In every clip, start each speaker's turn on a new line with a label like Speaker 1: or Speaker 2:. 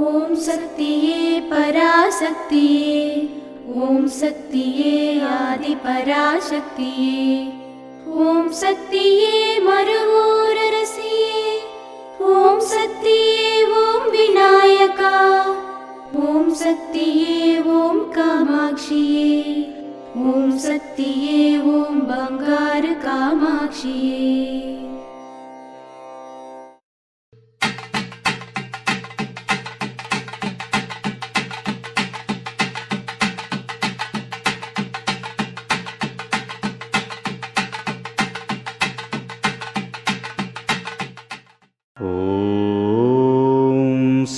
Speaker 1: ఓం శక్తియే పరాశక్తియే, ఓం శక్తియే ఆది పరాశక్తియే, ఓం శక్తియే మరువూరరసియే, ఓం శక్తియే ఓం వినాయక, ఓం శక్తియే ఓం కామాక్షియే, ఓం శక్తియే ఓం బంగారు కామాక్షియే.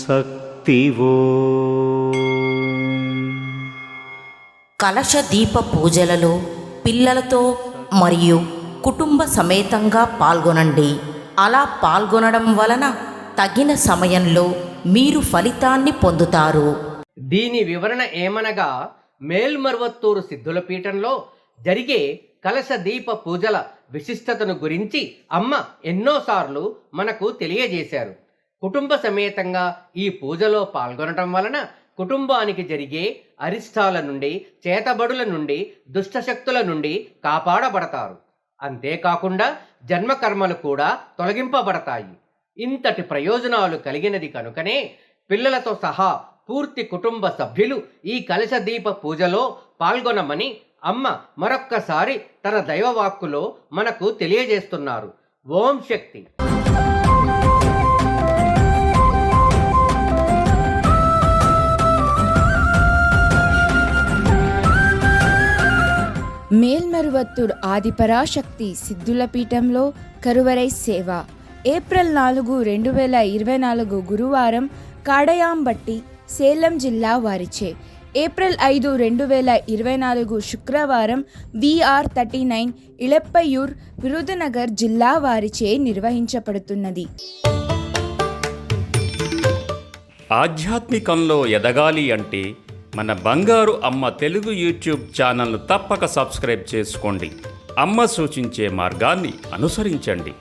Speaker 2: శక్తివో
Speaker 3: కలశ దీప పూజలలో పిల్లలతో మరియు కుటుంబ సమేతంగా పాల్గొనండి. అలా పాల్గొనడం వలన తగిన సమయంలో మీరు ఫలితాన్ని పొందుతారు.
Speaker 4: దీని వివరణ ఏమనగా, మేల్మర్వత్తూరు సిద్ధుల పీఠంలో జరిగే కలశ దీప పూజల విశిష్టతను గురించి అమ్మ ఎన్నోసార్లు మనకు తెలియజేశారు. కుటుంబ సమేతంగా ఈ పూజలో పాల్గొనడం వలన కుటుంబానికి జరిగే అరిష్టాల నుండి, చేతబడుల నుండి, దుష్టశక్తుల నుండి కాపాడబడతారు. అంతేకాకుండా జన్మకర్మలు కూడా తొలగింపబడతాయి. ఇంతటి ప్రయోజనాలు కలిగినది కనుకనే పిల్లలతో సహా పూర్తి కుటుంబ సభ్యులు ఈ కలశ దీప పూజలో పాల్గొనమని అమ్మ మరొక్కసారి తన దైవవాక్కులో మనకు తెలియజేస్తున్నారు. ఓం శక్తి.
Speaker 5: మేల్మరువత్తూర్ ఆదిపరాశక్తి సిద్ధుల పీఠంలో కరువరై సేవ. ఏప్రిల్ 4, 2024 గురువారం కాడయాంబట్టి, సేలం జిల్లా వారిచే. ఏప్రిల్ 5, 2024 శుక్రవారం VR39 ఇళప్పయూర్, విరుదునగర్ జిల్లా వారిచే నిర్వహించబడుతున్నది.
Speaker 2: ఆధ్యాత్మికంలో ఎదగాలి అంటే మన బంగారు అమ్మ తెలుగు యూట్యూబ్ ఛానల్ను తప్పక సబ్స్క్రైబ్ చేసుకోండి. అమ్మ సూచించే మార్గాన్ని అనుసరించండి.